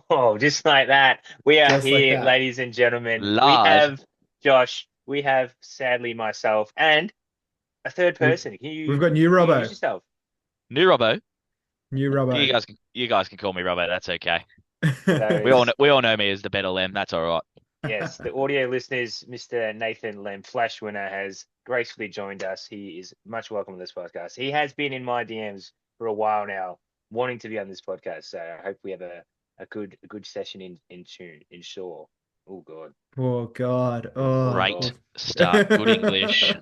Oh, just like that. We are Just like here, that. ladies and gentlemen. We Live. have Josh. We have sadly myself and a third We've person. we've got new Can you use Robbo. yourself? New Robbo. New Robbo. You guys can call me Robbo. That's okay. So, We all know me as the better Lem. That's all right. yes, the audio listeners, Mr. Nathan Lem, Flash winner, has gracefully joined us. He is much welcome to this podcast. He has been in my DMs for a while now, wanting to be on this podcast. So I hope we have a good session in tune in shore. Oh God. Oh God. Oh, Great start. Good English.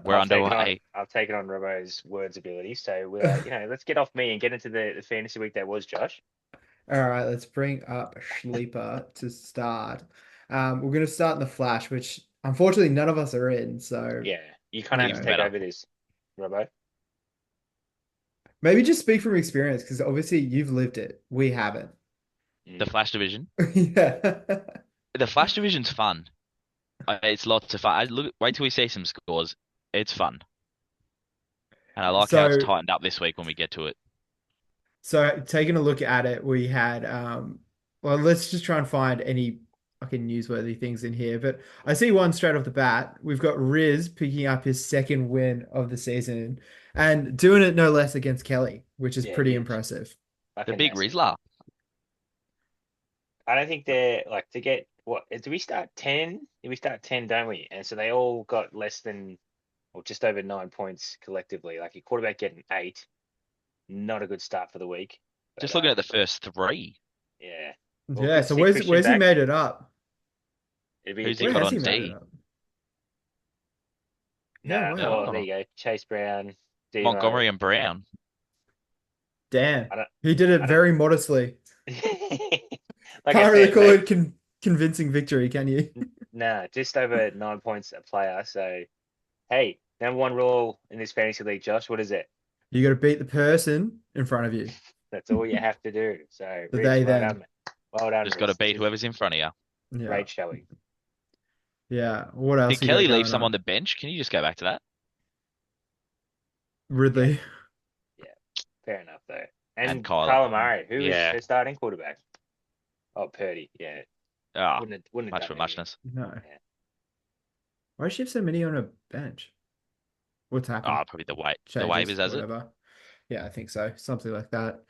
We're underway. I've taken on Robo's words ability. So let's get off me and get into the fantasy week that was, Josh. All right, let's bring up Sleeper to start. We're gonna start in the Flash, which unfortunately none of us are in, so Yeah, you kind of you have to Even know. take better. over this, Robo. Maybe just speak from experience, because obviously you've lived it. We haven't. The Mm. Flash Division. Yeah. The Flash Division's fun. It's lots of fun. Wait till we see some scores. It's fun. And I like how it's So tightened up this week when we get to it. so taking a look at it, we had well, let's just try and find any fucking newsworthy things in here. But I see one straight off the bat. We've got Riz picking up his second win of the season and doing it no less against Kelly, which is Yeah, pretty huge, impressive. The fucking big massive. Rizzler. I don't think they're like to get what? Do we start 10? We start 10, don't we? And so they all got less than or just over 9 points collectively. Like your quarterback getting eight, not a good start for the week. But Just looking at the first three. yeah, well, Yeah, good to so see Christian where's he back. made it up? It'd be Who's he Where got has on he made it D? up? Yeah, nah. wow. Well, there Oh, you go. Chase Brown, Demo. Montgomery and Brown. Damn. I don't. He did it I don't. very modestly. Like I Can't really said, call mate. it convincing victory, can you? Nah, just over 9 points a player. So hey, number one rule in this fantasy league, Josh. What is it? You got to beat the person in front of you. That's all you have to do. So, The Riz, they well done, them. mate. Well done, Just got to Riz. This beat is whoever's in front of you. Yeah. great showing. Yeah. What else Did we got Kelly leave going some on on? the bench? Can you just go back to that? Yeah, Ridley. yeah. Fair enough, though. And And Kyler. Kyler Murray, who is Yeah. their starting quarterback? Oh, Purdy. Yeah, Ah, wouldn't have much for done anything. No. muchness. Yeah. Why does she have so many on her bench? What's happened? Ah, probably the Changes, waivers as it. whatever. Yeah, I think so. Something like that.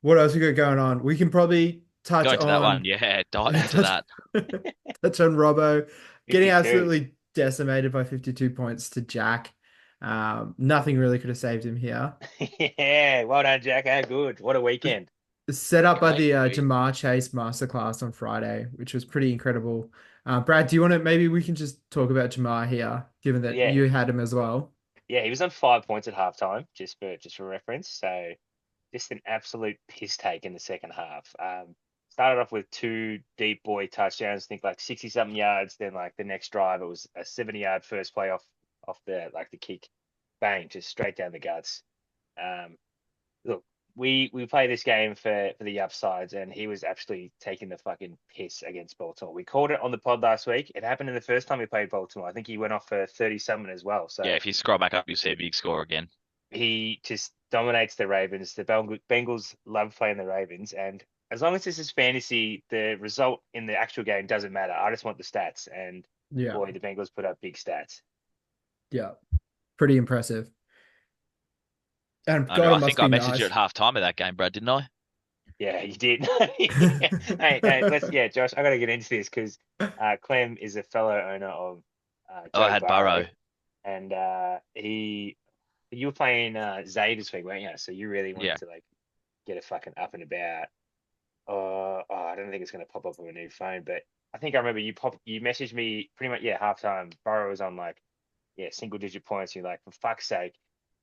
What else we got going on? We can probably touch Go into that one. on Yeah, dive into touch that. touch on Robbo getting 52. absolutely decimated by 52 points to Jack. Nothing really could have saved him here. Yeah, well done, Jack. How good. What a weekend. Set up by Great the week. Jamar Chase masterclass on Friday, which was pretty incredible. Brad, do you want to maybe we can just talk about Jamar here, given that Yeah, you had him as well. yeah. He was on 5 points at halftime, just for reference. So just an absolute piss take in the second half. Started off with two deep boy touchdowns, I think like 60 something yards. Then like the next drive, it was a 70-yard first play off the kick, bang, just straight down the guts. Um, Look, we play this game for the upsides, and he was actually taking the fucking piss against Baltimore. We called it on the pod last week. It happened in the first time we played Baltimore. I think he went off for 30 something as well. Yeah, So if you scroll back up, you'll see a big score again. he just dominates the Ravens. The Bengals love playing the Ravens, and as long as this is fantasy, the result in the actual game doesn't matter. I just want the stats, and Yeah, boy, the Bengals put up big stats. yeah, pretty impressive. And I know. God, it I must think I be messaged you at nice. halftime of that game, Brad, didn't I? Yeah, you did. Hey, Josh, I got to get into this because Clem is a fellow owner of Oh, I Joe had Burrow, Burrow. and you were playing Zay this week, weren't you? So you really wanted Yeah. to like get a fucking up and about. I don't think it's gonna pop up on a new phone, but I think I remember you messaged me pretty much halftime. Burrow was on like single digit points. You're like, for fuck's sake,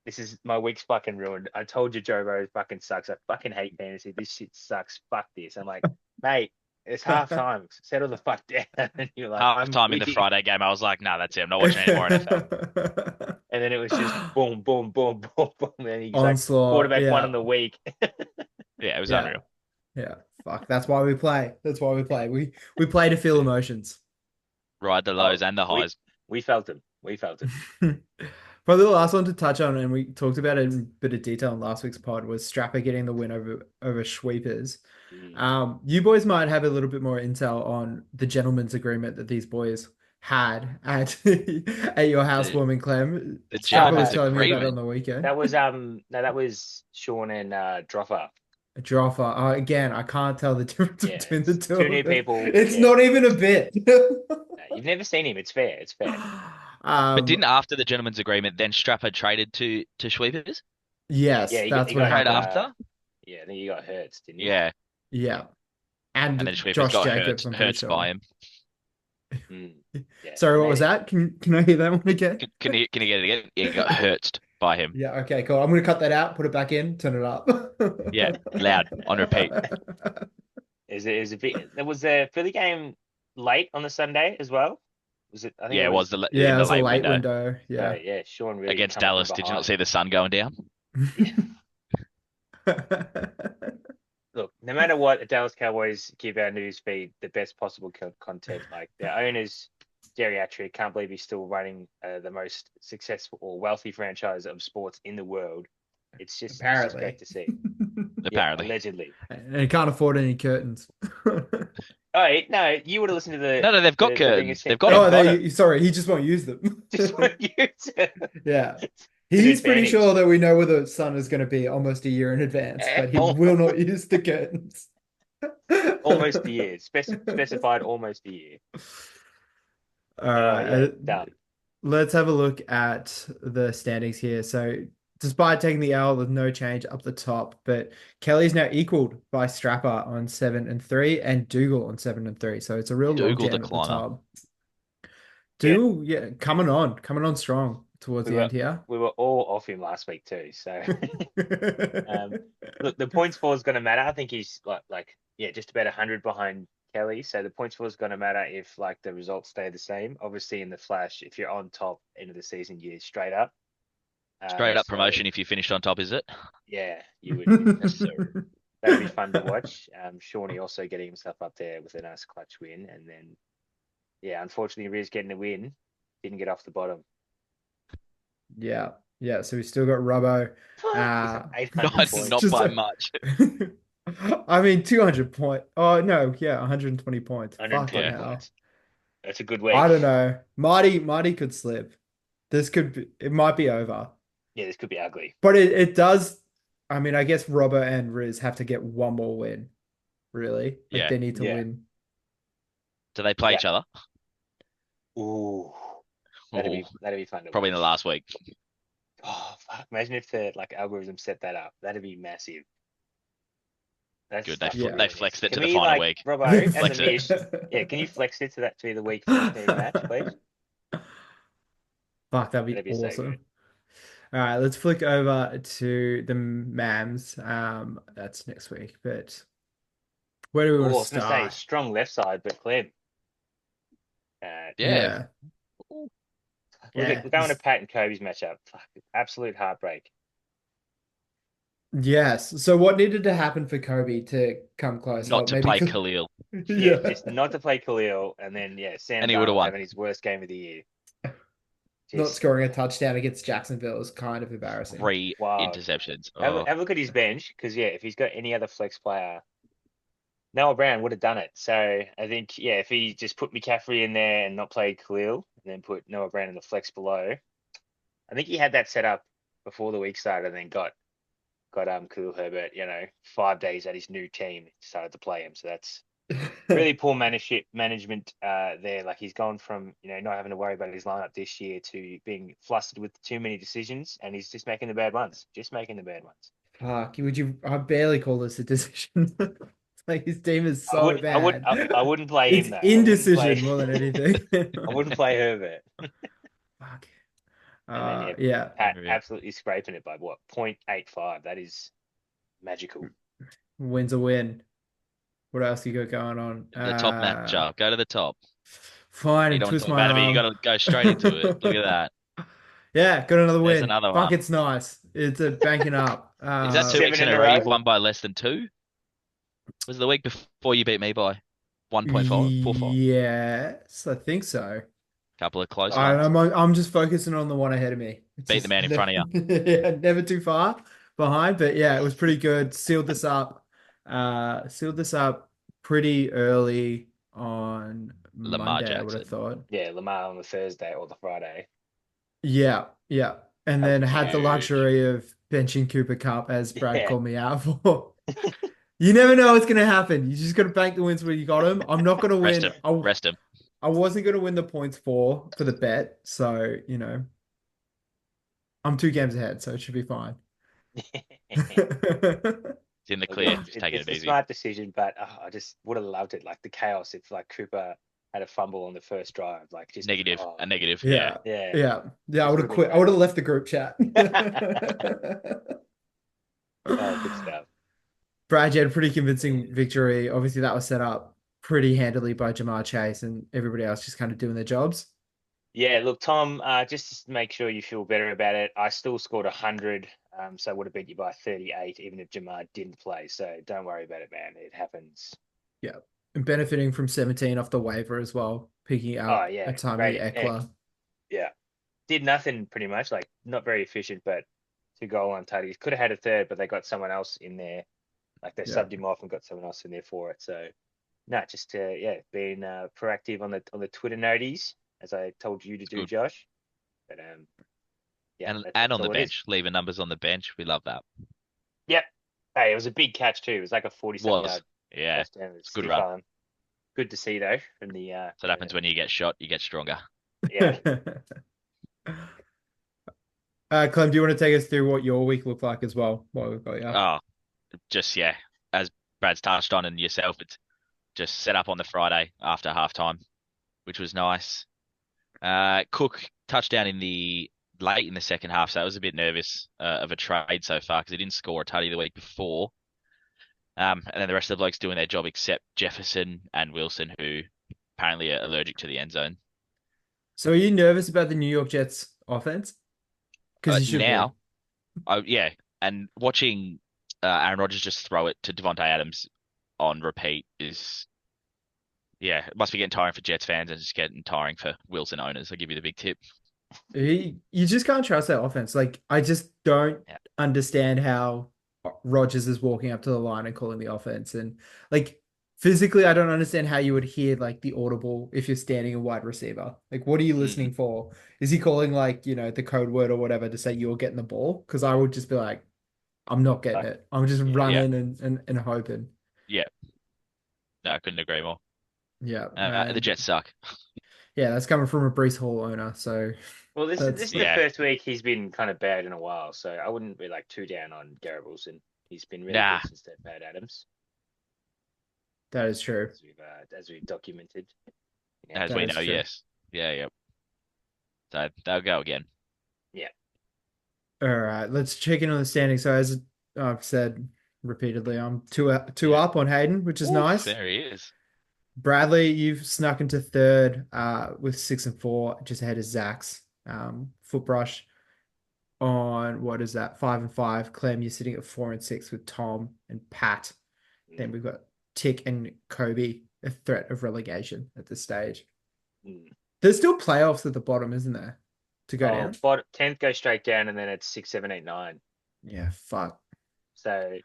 this is my week's fucking ruined. I told you Joe Burrow fucking sucks. I fucking hate fantasy. This shit sucks. Fuck this. I'm like, mate, it's halftime. Settle the fuck down. And you're like, I'm Halftime in with the you. Friday game, I was like, nah, that's it. I'm not watching any more NFL. And then it was just boom, boom, boom, boom, boom. And he's like, Onslaught. quarterback one Yeah, in the week. Yeah, it was yeah, unreal. yeah. Fuck. That's why we play. That's why we play. We play to feel emotions. Ride the Oh, lows and the we highs. we felt him. We felt him. Probably the last one to touch on, and we talked about it in a bit of detail in last week's pod, was Strapper getting the win over Sweepers. Mm. You boys might have a little bit more intel on the gentleman's agreement that these boys had at at your The housewarming, Clem. the Strapper was gentleman's telling me about it on agreement. the weekend. That was no, that was Sean and Droffer. Joffa. Again, I can't tell the difference Yeah, between the it's two two new of them. people. It's Yeah, not even a bit. no, you've never seen him. It's fair. It's fair. But Um, didn't after the gentleman's agreement, then Strapper traded to Sweepers yes, Yeah, that's he what got straight happened. after? yeah, I think he got hurt, didn't he? Yeah, Yeah. and then And Sweepers Josh got Jacobs, I'm pretty hurt by sure. him. Mm. Yeah, Sorry, what was maybe. that? Can I hear that one again? Can you get it again? Yeah, he got hurt by him. Yeah, okay, cool. I'm gonna cut that out, put it back in, turn it up. Yeah, loud on repeat. Is a bit. There was a Philly game late on the Sunday as well. Was it? I think Yeah, it it was was. Yeah, in it the was a late late window window. So Yeah. yeah, Sean really against coming from Dallas. Did you not behind. see the sun going down? Yeah. Look, no matter what, the Dallas Cowboys give our news feed the best possible content. Like their owners, geriatric, can't believe he's still running the most successful or wealthy franchise of sports in the world. It's just great Apparently. to see. Yeah, Apparently. allegedly. And he can't afford any curtains. Oh no, you would have listened to No, they've got the Ring of curtains. Sin. They've got Oh, them. they sorry, he just won't use them. Just want you to Yeah. an He's pretty advantage. sure that we know where the sun is going to be almost a year in advance, but he will not use the curtains. Almost a year. Specified almost a year. All Yeah, right, done. let's have a look at the standings here. So, despite taking the L, there's no change up the top, but Kelly's now equaled by Strapper on 7 and 3 and Dougal on 7 and 3. So it's a real Dougal logjam at the decliner. top. Yeah, Dougal, yeah, coming on strong towards we the were end here. we were all off him last week too. So look, the points for is going to matter. I think he's like yeah, just about 100 behind Kelly. So the points for is going to matter if like the results stay the same. Obviously, in the flash, if you're on top end of the season, you're straight up. Straight up So promotion if you finished on top, is it? yeah, you would. Yes, sir. That'd be fun to watch. Shawnee also getting himself up there with a nice clutch win, and then yeah, unfortunately, Riz getting the win, didn't get off the bottom. Yeah, yeah. So we still got Robbo. It's 800 Not points. not Just by a- much. I mean, 200 point. Oh no, yeah, 120 points. 120 Fucking hell. points. That's a good I week. don't know. Marty could slip. This could be, it might be over. Yeah, this could be ugly. But it does. I mean, I guess Robbo and Riz have to get one more win, really. Like Yeah. they need to Yeah. win. Do they play Yeah. each other? Ooh, that'd Ooh, be fun to probably in the watch. last week. Oh, fuck. Imagine if the like algorithm set that up. That'd be massive. That's Good. stuff Yeah. we They really need. flexed it Can to the we final like week. Robbo as Flex a it. mish? Yeah, can you flex it to be the week 15 match, please? Fuck, that'd be That'd be so good. awesome. All right, let's flick over to the Mams. That's next week. But where do we Oh, want I to was gonna say start? strong left side, but Clem. Yeah. Yeah. Look Yeah. we're going to Pat and Kobe's matchup. Fuck, absolute heartbreak. Yes. So what needed to happen for Kobe to come close? Not to maybe play Khalil. Yeah, Yeah. just not to play Khalil, and then yeah, Sam And he would've Darnold won. having his worst game of the year. Not Just scoring a touchdown against Jacksonville is kind of embarrassing. 3 wow. interceptions. Have, Oh, have a look at his bench, because yeah, if he's got any other flex player, Noah Brown would have done it. So I think yeah, if he just put McCaffrey in there and not play Khalil, and then put Noah Brown in the flex below, I think he had that set up before the week started, and then got Khalil Herbert, 5 days at his new team, started to play him. So that's really poor management there. Like he's gone from not having to worry about his lineup this year to being flustered with too many decisions, and he's just making the bad ones. Fuck, I barely call this a decision. Like his team is I so would I would bad. I wouldn't play It's him though. indecision more than anything. I wouldn't play Herbert. Fuck. And then yeah, Yeah. Pat Yeah. absolutely scraping it by what 0.85. That is magical. Win's a win. What else you got going on? the top matchup. Go to the top. Fine, You and don't want twist to talk my about it, but you got arm. to go straight into it. Look at that. Yeah, got another There's win. another Fuck, one. it's nice. It's a banking up. Is that 2 7 weeks in in a a row row? you've won by less than 2? Was it the week before you beat me by 1.5? 4.5? Yes, I think so. Couple of close I, ones. I'm just focusing on the one ahead of me. It's Beat the just man in front of you. yeah, never too far behind, but yeah, it was pretty good. Sealed this up pretty early on Lamar Monday, I would have Jackson. thought. Yeah, Lamar on the Thursday or the Friday. Yeah, yeah. And That was then had the Huge. luxury of benching Cooper Cup as Brad yeah. called me out for. You never know what's gonna happen. You just gotta bank the wins when you got him. I'm not gonna Rest win. him. Rest him. I wasn't gonna win the points for the bet, so I'm 2 games ahead, so it should be fine. It's in the Look, clear. Just taking it's it a easy. smart decision, but I just would have loved it. Like the chaos if like Cooper had a fumble on the first drive, like just Negative. A negative. Yeah. Yeah, yeah, yeah, yeah. I this would would have have been quit. I would have great. left the group chat. Oh, good stuff. Brad, you had a pretty convincing Yeah. victory. Obviously, that was set up pretty handily by Jamar Chase and everybody else just kind of doing their jobs. Yeah, look, Tom, just to make sure you feel better about it, I still scored 100, so I would have beat you by 38, even if Jamar didn't play. So don't worry about it, man. It happens. Yeah. And benefiting from 17 off the waiver as well, picking Oh, up a yeah, Tommy great. Heck, Eckler. yeah. Did nothing pretty much, like not very efficient, but 2 goal line tutties. Could have had a third, but they got someone else in there. Like they Yeah. subbed him off and got someone else in there for it. So no, just yeah, being proactive on the Twitter noties, as I told you to It's do, good. Josh. But yeah, And that's on the all it is. bench. Leaving numbers on the bench. We love that. Yep. Hey, it was a big catch too. It was like a 40-something Was. yard Yeah. touchdown. It's It's a good stiff run. arm. Good to see though from the So it happens when you get shot, you get stronger. yeah. Clem, do you want to take us through what your week looked like as well? While we've got you. Oh, just yeah. As Brad's touched on and yourself, it's just set up on the Friday after halftime, which was nice. Cook touchdown in the late in the second half, so I was a bit nervous of a trade so far because he didn't score a tutty the week before. And then the rest of the blokes doing their job except Jefferson and Wilson, who apparently are allergic to the end zone. So are you nervous about the New York Jets offense? Because you should be. Now, yeah, and watching Aaron Rodgers just throw it to Devontae Adams on repeat is, yeah, it must be getting tiring for Jets fans and just getting tiring for Wilson owners. I'll give you the big tip. You just can't trust that offense. Like, I just don't Yeah. understand how Rodgers is walking up to the line and calling the offense. And like physically, I don't understand how you would hear like the audible if you're standing a wide receiver. Like, what are you Mm, listening for? Is he calling like, the code word or whatever to say you're getting the ball? Because I would just be like, I'm not getting Like, it. I'm just yeah. yeah, running and hoping. yeah. No, I couldn't agree more. Yeah. The And Jets suck. yeah, that's coming from a Brees Hall owner. So Well, this that's is the Yeah. first week he's been kind of bad in a while, so I wouldn't be like too down on Garrett Wilson. He's been really Nah, good since they've had Adams, that is true. as we've documented in our as That we is know, tweets. true. yes. Yeah, yeah. So they'll go again. Yeah. All right, let's check in on the standings. So as I've said repeatedly, I'm two Yeah. up on Hayden, which is Oof, nice. there he is. Bradley, you've snuck into third with 6 and 4, just ahead of Zach's footbrush on what is that 5 and 5. Clem, you're sitting at 4 and 6 with Tom and Pat. Then Mm, we've got Tick and Kobe, a threat of relegation at this stage. mm. There's still playoffs at the bottom, isn't there, to go Oh, down? but 10th goes straight down, and then it's 6, 7, 8, 9. Yeah, fuck. So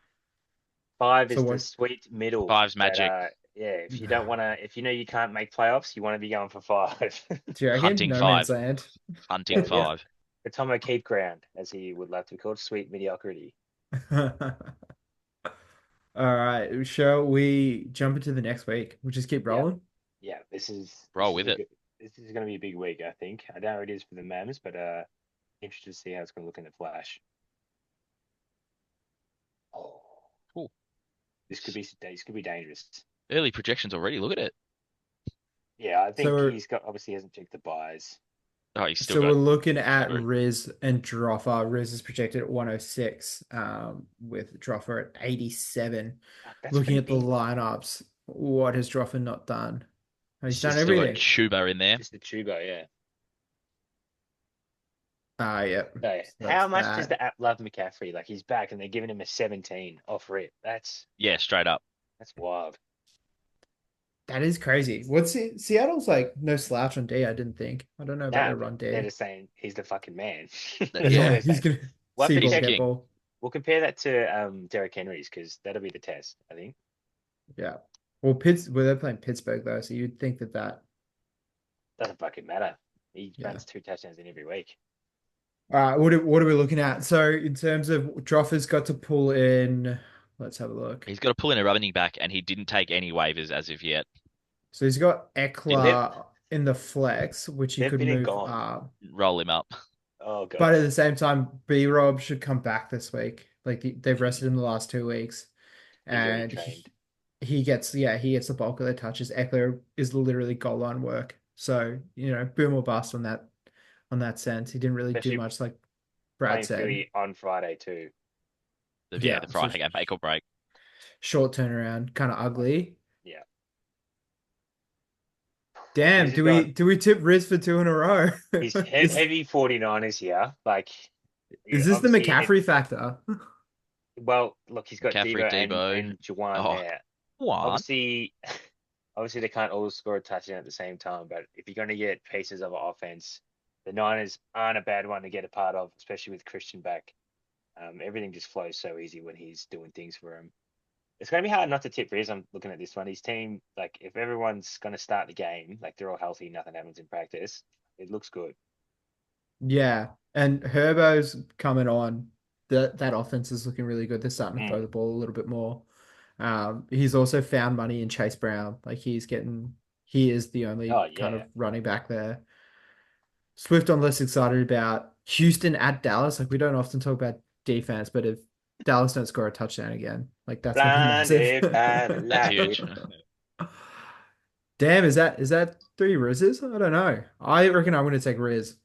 5 So is the what? sweet middle. Five's That magic. yeah, if you don't want to, if you know you can't make playoffs, you want to be going for 5. Do you reckon? Hunting No man's five. land. Hunting Yeah, five. the Tomo Keep ground, as he would love to be called, sweet mediocrity. All right. Shall we jump into the next week? We'll just keep Yeah, rolling. yeah. Roll with it. This is going to be a big week, I think. I don't know how it is for the Mams, but interested to see how it's going to look in the Flash. Oh, Cool. this could be dangerous. Early projections already. Look at it. Yeah, I So think we're he's got obviously hasn't checked the buys. Oh, he's still so we're got looking at through. Riz and Droffer. Riz is projected at 106, with Droffer at 87. Fuck, that's Looking pretty at the big. lineups, what has Droffer not done? He's It's done just Still got everything. Chuba in there. just the Tubo, yeah. Yep. So So how that's much does that. the app love McCaffrey? Like he's back and they're giving him a 17 off rip. Yeah, straight up. That's wild. That is crazy. Seattle's like no slouch on D, I didn't think. I don't know about Nah, their but run they're D. just saying he's the fucking man. That's all Yeah, they're he's saying. gonna We'll have see to He's ball, check. get king. ball. We'll compare that to Derrick Henry's because that'll be the test, I think. Yeah. Well, they're playing Pittsburgh though, so you'd think that. Doesn't fucking matter. He Yeah. runs 2 touchdowns in every week. All right, what are we looking at? So in terms of Joffa's got to pull in, let's have a look. He's got to pull in a running back, and he didn't take any waivers as of yet. So he's got Didn't They've Eckler in the flex, which he they've could been and move gone. up. roll him up. Oh But at god, the same time, B Rob should come back this week. Like they've rested him the last 2 weeks, he's already and trained. he gets the bulk of the touches. Eckler is literally goal line work. So, boom or bust on that sense. He didn't really do Especially much, like Brad playing said. Philly on Friday too. Yeah, Yeah, the so Friday game, make or break. short turnaround, kind of ugly. Yeah, Damn, Riz has do we gone. do we tip Riz for two in a row? He's Is heavy 49ers here. Like, is this the obviously, McCaffrey factor? well, look, he's got McCaffrey, Debo Debo. and Juwan Oh, there. what? Obviously, obviously they can't all score a touchdown at the same time. But if you're going to get pieces of an offense, the Niners aren't a bad one to get a part of, especially with Christian back. Everything just flows so easy when he's doing things for him. It's going to be hard not to tip Riz. I'm looking at this one. His team, like, if everyone's going to start the game, like they're all healthy, nothing happens in practice, it looks good. Yeah, and Herbo's coming on. That offense is looking really good. They're starting to throw Mm. the ball a little bit more. He's also found money in Chase Brown. Like he is the only Oh, kind yeah. of running back there. Swift, I'm less excited about. Houston at Dallas. Like we don't often talk about defense, but if Dallas don't score a touchdown again, like that's gonna be massive. Blinded by the That's light. huge. Damn, is that three Rizzes? I don't know. I reckon I'm gonna take Riz.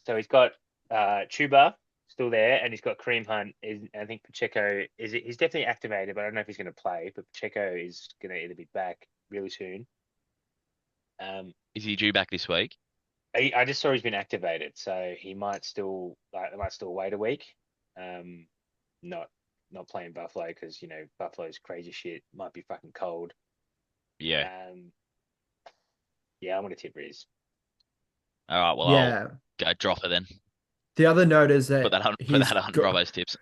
So he's got Chuba still there, and he's got Kareem Hunt. I think Pacheco he's definitely activated, but I don't know if he's going to play. But Pacheco is going to either be back really soon. Is he due back this week? I just saw he's been activated, so he might still wait a week. Um, not not playing Buffalo because Buffalo's crazy shit. Might be fucking cold. Yeah. Yeah, I'm gonna tip Riz. All right. Well, I'll Yeah. go drop it then. The other note is Put that that on. Put that on Robbo's tips.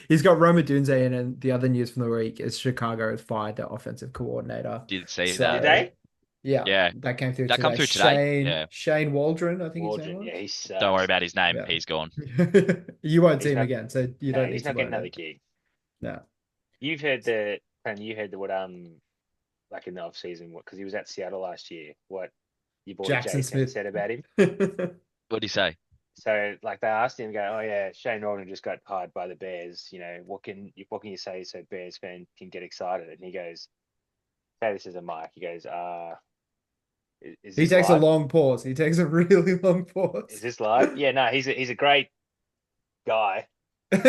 he's got Roma Dunze in, and the other news from the week is Chicago has fired their offensive coordinator. Did see So that. Did they? yeah, Yeah. that came through That come today. through today. Shane Yeah. Shane Waldron, I think his name Waldron, yeah, was. he Don't worry sucks. about his name. Yeah. He's gone. You won't He's see him not. again, so you No, don't he's need to not getting worry. another gig. No. You've heard what like in the off season because he was at Seattle last year. What your boy Jackson Jason Smith. said about him. What'd he say? So like they asked him, go, oh yeah, Shane Waldron just got hired by the Bears. What can you say so Bears fan can get excited? And he goes, say this is a mic. He goes, is He this takes a live? long pause. He takes a really long Is pause. this live? Yeah, no, he's a great guy. So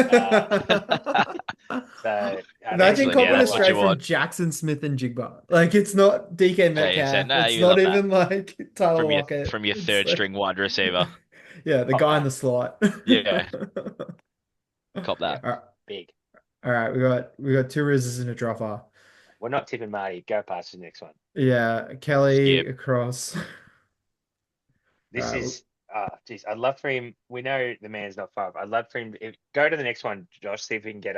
I don't Imagine think Excellent. he's Yeah, copping gonna a that's what you straight play. from want. Jackson Smith and Jigba. Like it's not DK Yeah, he said, Metcalf. no, It's you not love that. even like Tyler From your Lockett. from your It's third like, string wide receiver. yeah, the Cop guy in that. the slot. Yeah, cop Yeah, that. All right, big. all right, we got two rizzes and a dropper. We're not tipping Marty. Go past the next one. Yeah, Kelly Skip. across. All This right, is geez, I'd love for him. We know the man's not far. I'd love for him. Go to the next one, Josh. See if we can get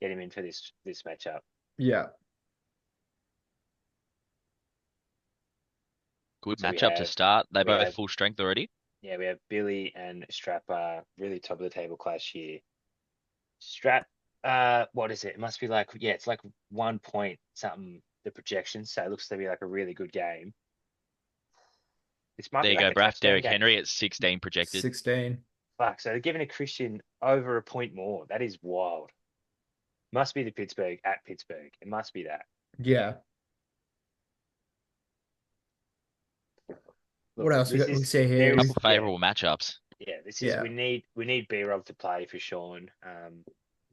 him in for this matchup. yeah, Good So we matchup to have start. They we both have full strength already. yeah, we have Billy and Strap really top of the table class here. Strap what is it? It must be like it's like 1 point something the projection. So it looks to be like a really good game. This might There be you like go, a Braf. touchdown Derrick game. Henry at 16 projected. 16. Fuck, so they're giving a Christian over a point more. That is wild. Must be the Pittsburgh at Pittsburgh. It must be that. Yeah. Look, What else we this got? We is see here. there Couple is favorable matchups. this is Yeah. we need B-Rob to play for Sean.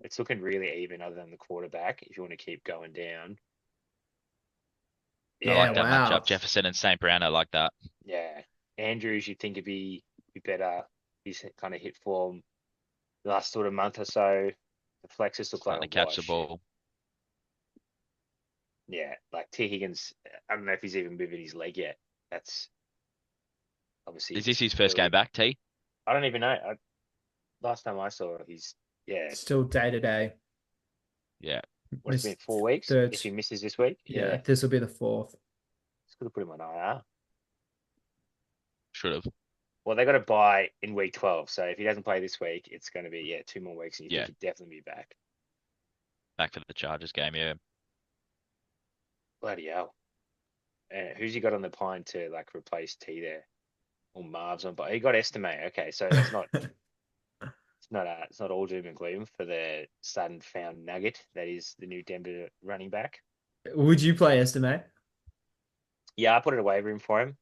It's looking really even other than the quarterback if you want to keep going down. I Yeah, like that wow. matchup. Jefferson and St. Brown. I like that. Yeah. Andrews, you think it'd be better. He's kind of hit form the last sort of month or so. The flexes look like Starting a to catch the wash. ball. Yeah, like T Higgins. I don't know if he's even moving his leg yet. That's obviously Is this just his first game early. back, T? I don't even know. Last time I saw, he's yeah. Still day to day. Yeah, What's it been, Missed 4 weeks? third. If he misses this week, Yeah, yeah, this will be the fourth. it's gonna put him on IR. should have. Well, they got to buy in week 12, so if he doesn't play this week, it's going to be 2 more weeks, and you think Yeah, he'd definitely be back. back for the Chargers game. Yeah, Bloody hell! Who's he got on the pine to like replace T there? Or Marv's on, but he got Estimate. Okay, so it's not all doom and gloom for the sudden found nugget that is the new Denver running back. Would you play Estimate? Yeah, I put it away room for him.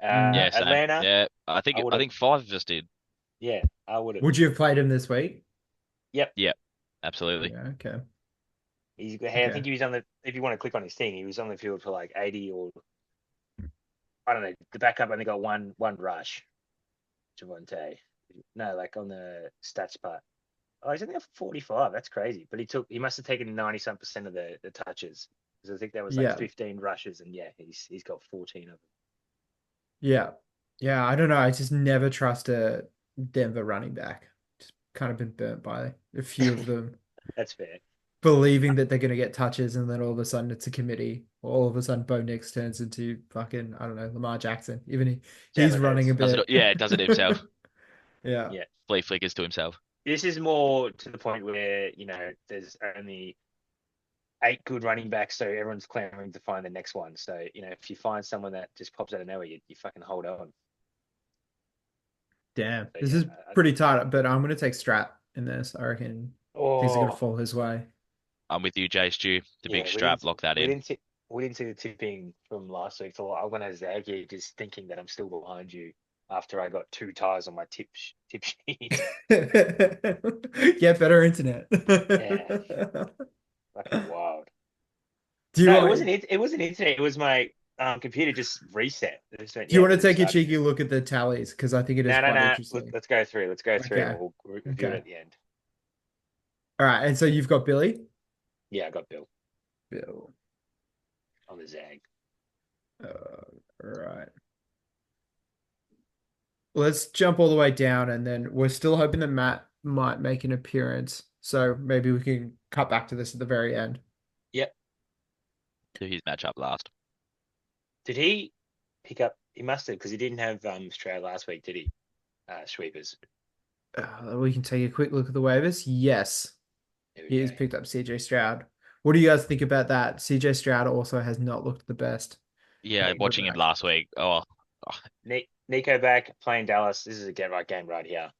Mm. yeah, same. Atlanta, Yeah, I think I would I have. think five of us did. Yeah, I would have. Would you have played him this week? Yep. Yeah, absolutely. Yeah, okay. Hey, I Okay. think he was on the. If you want to click on his thing, he was on the field for like 80 or I don't know. The backup only got one rush. Javonte. No, like on the stats part. Oh, he's only got 45. That's crazy. But he must have taken 90-some% of the touches. Because I think there was like Yeah. 15 rushes, and yeah, he's got 14 of them. Yeah. Yeah, I don't know. I just never trust a Denver running back. Just kind of been burnt by a few of them, That's fair. believing that they're going to get touches, and then all of a sudden it's a committee. Or all of a sudden Bo Nix turns into fucking, I don't know, Lamar Jackson. He's Jalen running a Hurts. Does it? bit. Yeah, does it himself. Yeah. Yeah. Flea flickers to himself. This is more to the point where, there's only 8 good running backs, so everyone's clamoring to find the next one. So, if you find someone that just pops out of nowhere, you fucking hold on. Damn. So, This yeah. is pretty tight, but I'm going to take Strat in this. I reckon things are going to Oh, fall his way. I'm with you, Jay Stu. The big yeah, strap, lock that we in. didn't see we didn't see the tipping from last week, so I'm gonna zag you just thinking that I'm still behind you after I got 2 ties on my tip sheet. Get better internet. Yeah, fucking wild. Do you No, want it wasn't internet. It was my computer just reset. It just went, do you yeah, want to we'll take a restart it. cheeky look at the tallies? Because I think it is No, no, quite no. interesting. Let's go through. Let's go through, and Okay. we'll review it Okay. at the end. All right. And so you've got Billy? Yeah, I got Bill Bill. on the zag. All right. Let's jump all the way down, and then we're still hoping that Matt might make an appearance. So maybe we can cut back to this at the very end. Yep. Do his matchup last. Did he pick up? He must have, because he didn't have Australia last week, did he? Sweepers. We can take a quick look at the waivers. Yes, There we he go. has picked up CJ Stroud. What do you guys think about that? CJ Stroud also has not looked the best. Yeah, We're watching him back. last week. Oh, Nico back playing Dallas. This is a get right game right here.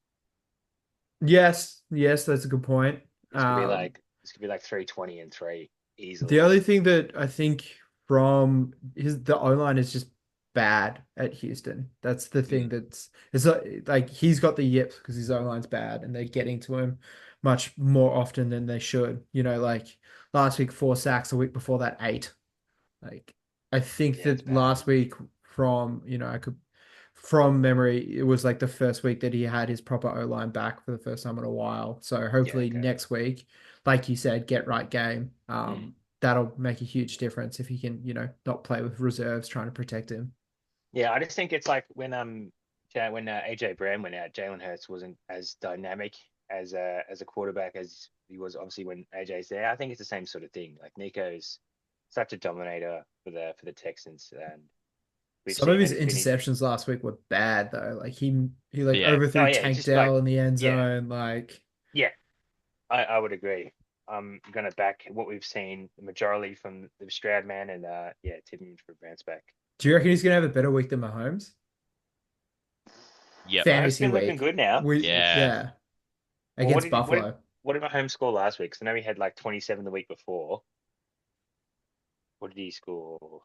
Yes, yes, that's a good point. This could be like 320 and 3 The easily. only thing that I think from the O line is just bad at Houston. That's the thing it's like he's got the yips because his O line's bad and they're getting to him much more often than they should. Like last week 4 sacks, a week before that 8. Like I think Yeah, it's that bad. last week I could from memory, it was like the first week that he had his proper O line back for the first time in a while. So Yeah, hopefully okay. next week, like you said, get right game. Mm. That'll make a huge difference if he can, not play with reserves trying to protect him. Yeah, I just think it's like when AJ Brown went out, Jalen Hurts wasn't as dynamic as a quarterback as he was obviously when AJ's there. I think it's the same sort of thing. Like Nico's such a dominator for the Texans, and we've Some of seen that his he's been in. interceptions last week were bad though. Like he like yeah. Oh overthrew yeah, it's Tank just like Dell in the end yeah, zone. Like, yeah. I would agree. I'm gonna back what we've seen the majority from the Stroud man, and tipping for bounce back. do you reckon he's gonna have a better week than Mahomes? Yep. Mahomes has Fantasy been looking week. good now. Yeah. Yeah, Well, what against did what did Buffalo. what did Mahomes score last week? So I know he had like 27 the week before. What did he score?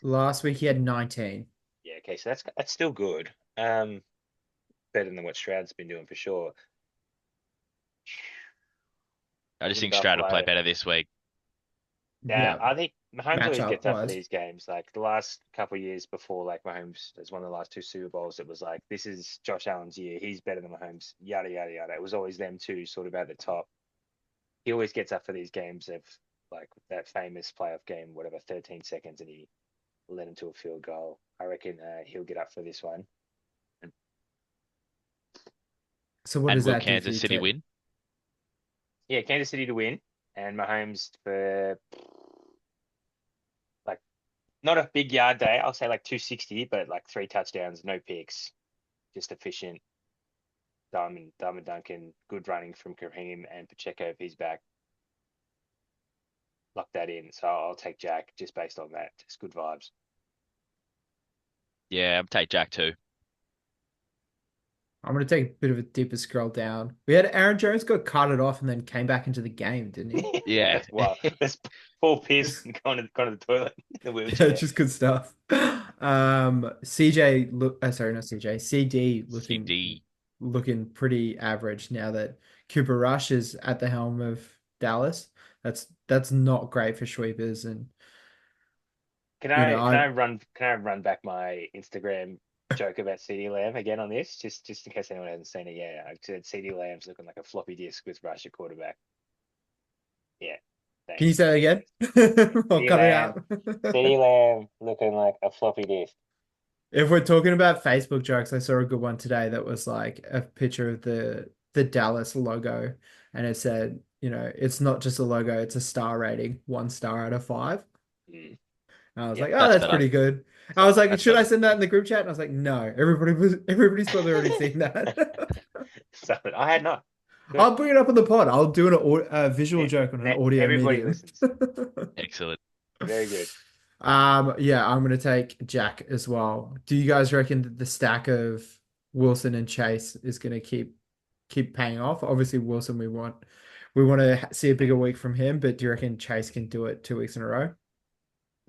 Last week he had 19. Yeah, okay, so that's still good. Um, Better than what Stroud's been doing for sure. I just In think Stroud will play Buffalo, better this week. yeah, Yeah, I think Mahomes always matchup gets up for wise. these games. Like the last couple of years before, like Mahomes has won the last 2 Super Bowls. It was like this is Josh Allen's year. He's better than Mahomes. Yada yada yada. It was always them two sort of at the top. He always gets up for these games of like that famous playoff game, whatever, 13 seconds, and he led him to a field goal. I reckon he'll get up for this one. So what And does will that do for Kansas you, City Ted? win? Yeah, Kansas City to win, and Mahomes for like not a big yard day. I'll say like 260, but like 3 touchdowns, no picks, just efficient. Diamond Duncan, good running from Kareem and Pacheco if he's back. Lock that in. So I'll take Jack just based on that. Just good vibes. Yeah, I'll take Jack too. I'm gonna take a bit of a deeper scroll down. We had Aaron Jones got carted off and then came back into the game, didn't he? Yeah. That's wild. That's Paul Pierce gone to the toilet in the Yeah, wheelchair. just good stuff. CJ look sorry, not CJ. CD CD. looking pretty average now that Cooper Rush is at the helm of Dallas. That's not great for sweepers and Can you know, I can I run back my Instagram joke about CD Lamb again on this? Just in case anyone hasn't seen it yet. I said CD Lamb's looking like a floppy disk with Rush at quarterback. Yeah. can you Thanks. say that again? I'll CD cut it Lamb. out. CD Lamb looking like a floppy disk. If we're talking about Facebook jokes, I saw a good one today that was like a picture of the Dallas logo, and it said, you know, it's not just a logo, it's a star rating, 1 star out of 5. Mm. And I was Yeah. like, oh, That's that's better. pretty good. I was like, That's should I better. send that in the group chat? And I was like, no, everybody's probably already seen that. So I had not. Good. I'll bring it up on the pod. I'll do a visual Yeah. joke on an audio Everybody medium. listens. Excellent. Very good. Yeah, I'm gonna take Jack as well. Do you guys reckon that the stack of Wilson and Chase is gonna keep paying off? Obviously, Wilson we want to see a bigger week from him, but do you reckon Chase can do it 2 weeks in a row?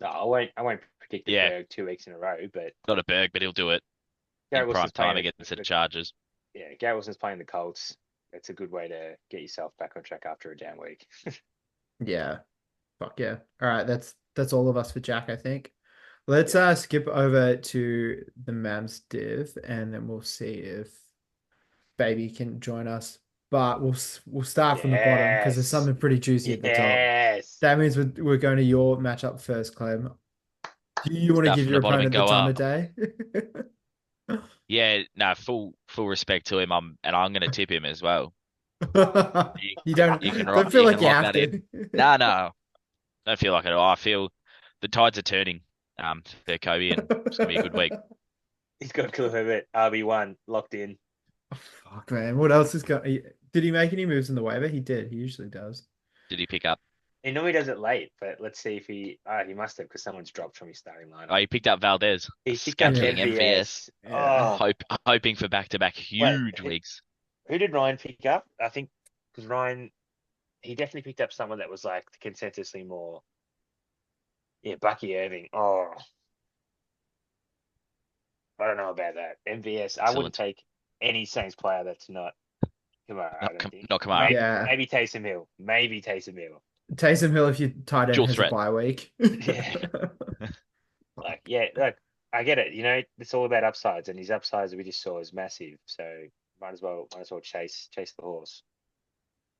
No, I won't predict the Yeah. Berg 2 weeks in a row, but Not a Berg, but he'll do it in Garrett prime Wilson's time playing against the Chargers. Garrett Wilson's playing the Colts. It's a good way to get yourself back on track after a down week. Yeah. Fuck yeah. All right, that's all of us for Jack, I think. Let's Yeah. skip over to the Mams div and then we'll see if Baby can join us. But we'll start from the bottom because there's Yes. something pretty juicy at the top. Yes. That means we're going to your matchup first, Clem. Do you want to Start give from your the bottom and opponent the go time up. of day? Yeah, no, full respect to him. I'm gonna tip him as well. You don't You can don't feel you like can you lock have that to. in. No, don't feel like it at all. I feel the tides are turning. For Kobe, and it's gonna be a good week. He's got Khalil Herbert, RB1, locked in. Fuck man, what else is going? Did he make any moves in the waiver? He did. He usually does. Did he pick up? He normally does it late, but let's see if he must have because someone's dropped from his starting Oh, lineup. he picked up Valdez. He picked up Scattering MVS. Yeah. Oh, Hoping for back-to-back wait, huge weeks. who did Ryan pick up? I think because Ryan, he definitely picked up someone that was like consensusly more. Yeah, Bucky Irving. Oh, I don't know about that. MVS. I wouldn't Excellent. take any Saints player that's not Kamara. I don't think. Not Kamara. Yeah. Maybe Taysom Hill. Maybe Taysom Hill. Taysom Hill if your tight end Dual has a threat. bye week. Yeah. Look, I get it. You know, it's all about upsides, and his upsides we just saw is massive. So might as well chase the horse.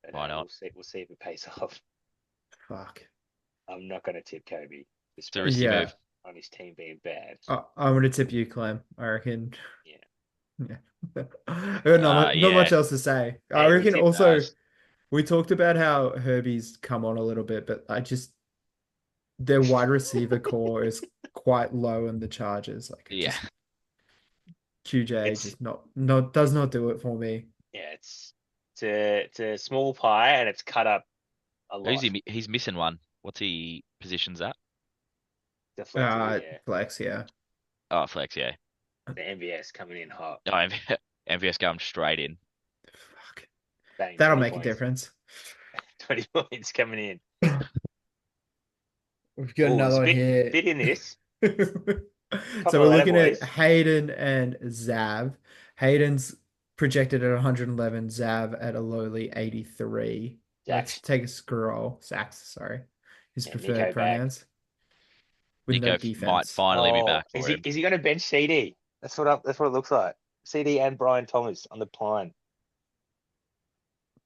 But, Why not? We'll see if it pays off. Fuck. I'm not going to tip Kobe. It's a risky Yeah. move. On his team being bad. I'm gonna tip you, Clem. I reckon. Yeah. I got not Yeah. much else to say. I Hey, we reckon tipped also us. we talked about how Herbie's come on a little bit, but their wide receiver core is quite low in the Chargers. Like Yeah. QJ It's- just not does not do it for me. Yeah, it's a small pie and it's cut up a lot. Who's he? He's missing one. What's he positions at? Deflected, yeah. Flex, yeah. Oh, flex, yeah. The MVS coming in hot. Oh, MVS going straight in. Fuck. Bang, That'll 20 make a points. difference. 20 points coming in. We've got Ooh, another one bit here. in this. So of we're the looking boys. at Hayden and Zav. Hayden's projected at 111, Zav at a lowly 83. Let's Jax. take a scroll. Sacks, sorry. His Yeah, preferred Nico back. pronouns. With no Nico might defense. finally be back is for him. he going to bench CD? That's what it looks like. CD and Brian Thomas on the pine.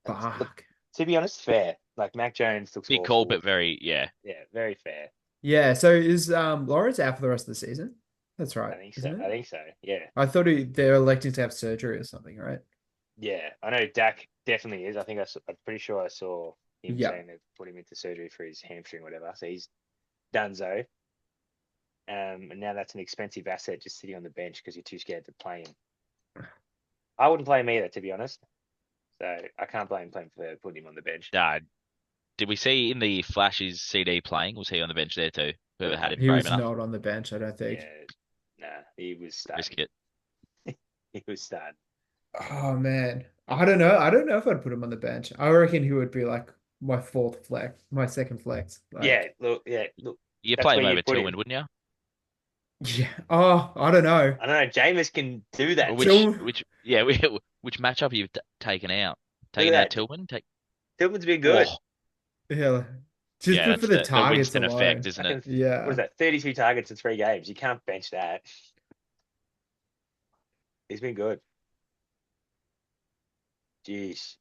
Look, Fuck. to be honest, fair. Like Mac Jones looks Big call, awful. but very Yeah, very fair. Yeah. So is Lawrence out for the rest of the season? That's I right, think so. isn't I it? think so. Yeah. I thought they're electing to have surgery or something, right? Yeah. I know Dak definitely is. I'm pretty sure I saw him Yeah. saying they put him into surgery for his hamstring or whatever. So he's donezo. And now that's an expensive asset just sitting on the bench because you're too scared to play him. I wouldn't play him either, to be honest. So I can't blame him for putting him on the bench. Did we see in the Flashes CD playing? Was he on the bench there too? Whoever had him He brave was enough. not on the bench, I don't think. Yeah. Nah, he was Risk starting. it. He was starting. Oh man. I don't know. I don't know if I'd put him on the bench. I reckon he would be like my fourth flex, my second flex. Yeah, Like, look. You'd That's play him where you over put Tillman, him. wouldn't you? yeah. Oh, I don't know. I don't know. Jameis can do that. Which, Till, which, yeah, which matchup have you taken out? Look Taken out at that. Tillman? Tillman's been good. Oh, yeah. Just yeah, for that's the the targets Winston effect, alone. isn't it? Fucking, what is Yeah. that? 32 targets in 3 games. You can't bench that. He's been good. Jeez.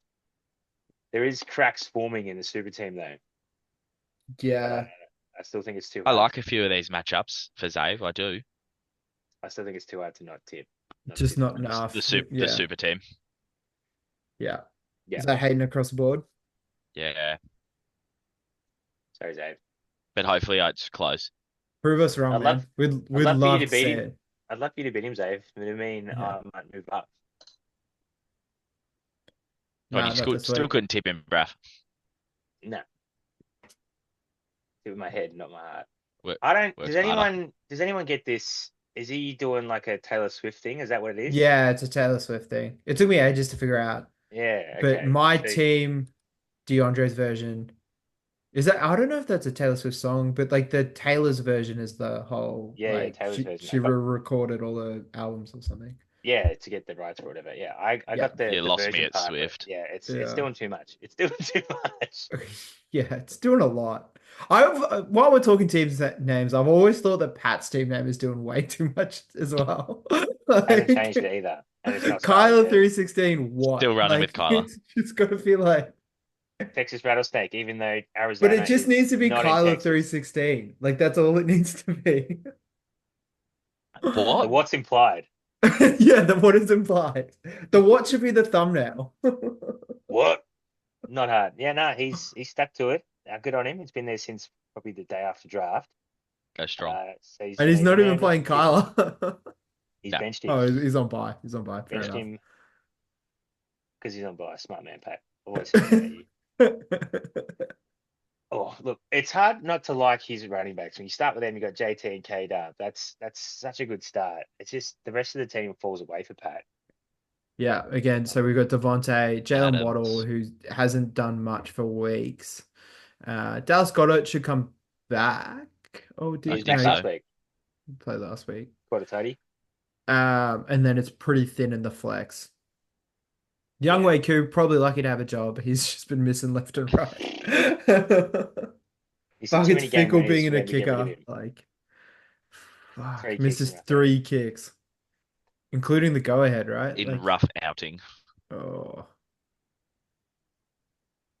There is cracks forming in the super team though, but Yeah. I still think it's too I hard. like a few of these matchups for Zave. I do. I still think it's too hard to not tip. Not Just tip him. not The enough. the Yeah. super team. Yeah. Yeah. Is that Hayden across the board? Yeah, Sorry, Zave. but hopefully it's close. Prove us wrong, I'd love, man. We'd I'd we'd love for you love to to beat see him. it. I'd love for you to beat him, Zave. I mean, Yeah. I might move up. Oh, Nah, you not this still week. couldn't tip him, bruv. No, tip with my head, not my heart. Work, I don't. work smarter. Does anyone get this? Is he doing like a Taylor Swift thing? Is that what it is? Yeah, it's a Taylor Swift thing. It took me ages to figure out. Yeah. But Okay. my So team, DeAndre's version, is that I don't know if that's a Taylor Swift song, but like the Taylor's version is the whole yeah, like Taylor's version. she recorded all the albums or something. Yeah, to get the rights or whatever. Yeah, I Yeah. got You the lost me version at part, but Swift. yeah, it's Yeah. doing too much. It's doing too much. Yeah, it's doing a lot. I've while we're talking teams names, I've always thought that Pat's team name is doing way too much as well. I haven't Like changed it either, and it's not starting Kyler yet. 316, what? Still running with Like Kyler. it's got to feel like, Texas Rattlesnake, even though but it Arizona just is needs to be not in Kyler Texas. 316. Like that's all it needs to be. The What? what's implied? Yeah, the what is implied. The what should be the thumbnail. What? Not hard. Yeah, no, he's stuck to it. Good on him. It's been there since probably the day after draft. Go strong. So he's And he's he's a not even man with playing conviction. Kyler. He's No. benched him. Oh, he's on bye. He's on bye. Fair Benched enough. him because he's on by a smart man, Pat. I've always said that about you. Oh, look, it's hard not to like his running backs. When you start with them, you got JT and K Dub. That's such a good start. It's just the rest of the team falls away for Pat. Yeah, again, so we've got Devontae, Jalen Waddle, Adams. who hasn't done much for weeks. Dallas Goedert should come back. Oh, He I was did think back no, last so. week. he played last week. Quite a tutty. And then it's pretty thin in the flex. Young Yeah. Wei Koo, probably lucky to have a job. He's just been missing left and right. He's seen Fuck, too it's many game fickle winners being for in a them to get rid of kicker. him. Like, Three fuck, kicks misses in rough outing. 3 kicks, including the go-ahead, right? In Like, rough outing. oh,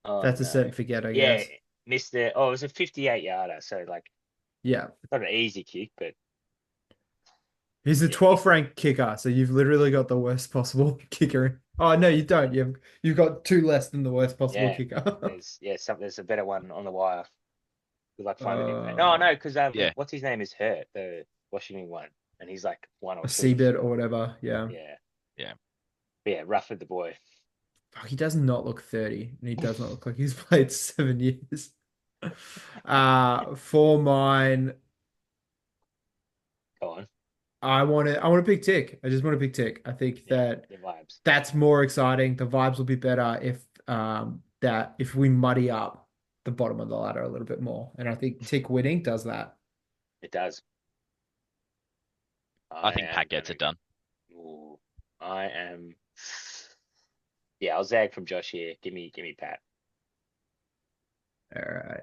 Oh that's a set no. and forget, I Yeah, guess. missed the. Oh, it was a 58-yarder. So like, Yeah. not an easy kick, but He's the yeah, 12th ranked kicker, so you've literally got the worst possible kicker. Oh no, you don't. You've got two less than the worst possible yeah. kicker. There's a better one on the wire. Good luck finding him, mate. Uh, No, because Yeah. what's his name is hurt, the Washington one, and he's like one or a two. Seabird or whatever. Yeah. Yeah, Yeah. but yeah, rough with the boy. Fuck, he does not look 30, and he does not look like he's played 7 years. For mine, Go on. I want to pick Tick. I just want to pick Tick. I think Yeah, that the vibes. that's more exciting. The vibes will be better if we muddy up the bottom of the ladder a little bit more. And I think Tick winning does that. It does. I think Pat gets it done. Ooh, I am. Yeah, I'll zag from Josh here. Give me Pat. All right.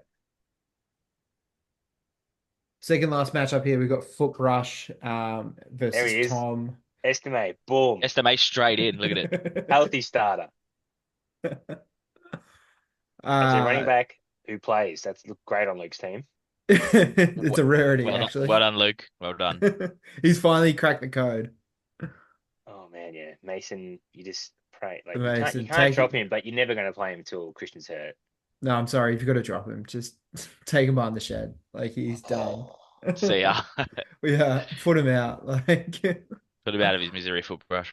Second last matchup here, we've got Foot Rush There versus he is. Tom. Estimate. Boom. Estimate straight in. Look at it. Healthy starter. That's a running Uh, back who plays. That's looked great on Luke's team. it's a rarity, Well done, actually. well done, Luke. Well done. He's finally cracked the code. Oh man, yeah, Mason. You just pray like you Mason, can't take drop it. him, but you're never going to play him until Christian's hurt. No, I'm sorry. If you got to drop him, just take him behind the shed. Like he's done. See ya. Yeah, put him out. Like, Put him out of his misery, foot brush.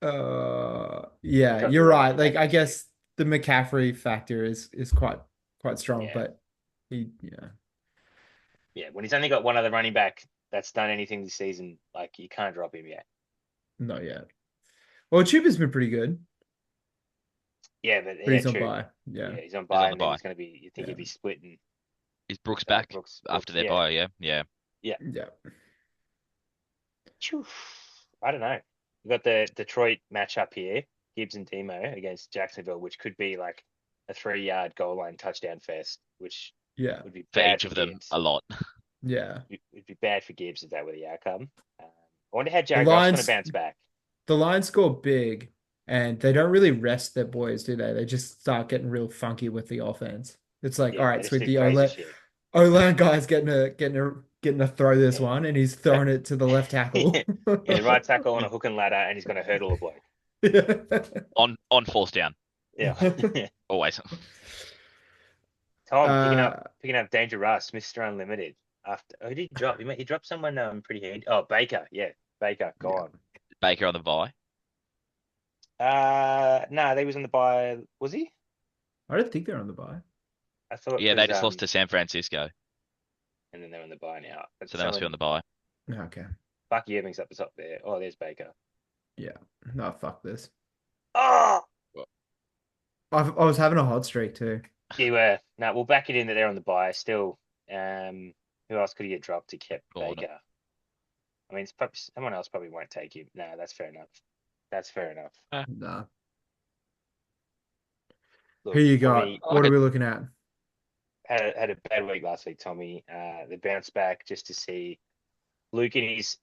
yeah, Got the you're right right. running Like, back I next year. guess the McCaffrey factor is quite strong, Yeah, but yeah, yeah. When he's only got one other running back that's done anything this season, like you can't drop him yet. not yet. Well, Chuba's been pretty good, Yeah, but but yeah, he's on true. bye. Yeah, Yeah, he's on He's bye, on the and then bye. he's going to be. You think yeah, he'd be splitting Is Brooks back after Brooks. their Yeah, bye? Yeah, yeah. yeah. yeah. Phew. I don't know. We got the Detroit matchup here, Gibbs and Demo against Jacksonville, which could be like a 3-yard goal line touchdown fest, which Yeah, would be For bad each for of them, Gibbs. a lot. yeah. It'd be bad for Gibbs if that were the outcome. I wonder how The Jared Goff's going to Lions, bounce back. the Lions score big, and they don't really rest their boys, do they? They just start getting real funky with the offense. It's like, all Yeah, they right, just sweet, do the crazy shit. O-line guy's getting to throw this Yeah. one, and he's throwing it to the left tackle. Yeah, the right tackle on a hook and ladder, and he's going to hurdle a bloke. On fourth down, Yeah. always. Tom uh, picking up Danger Russ, Mr. Unlimited. After who did he drop? He dropped someone pretty handy. Oh, Baker. Yeah, Baker yeah. gone. Baker on the bye. No, they was on the bye. Was he? I don't think they're on the bye. I thought Yeah, they because just lost to San Francisco, and then they're on the bye now. But so they must be on the bye. Okay. Bucky Irving's up the top there. Oh, there's Baker. Yeah. No, fuck this. Oh, I was having a hot streak too. you were. No, we'll back it in that they're on the bye still. Who else could he get dropped to keep Gordon. Baker? I mean, it's probably someone else probably won't take him. No, that's fair enough. That's fair enough. Nah. Look, Who you Tommy got? What are we looking at? had a bad week last week, Tommy. They bounced back just to see Luke in his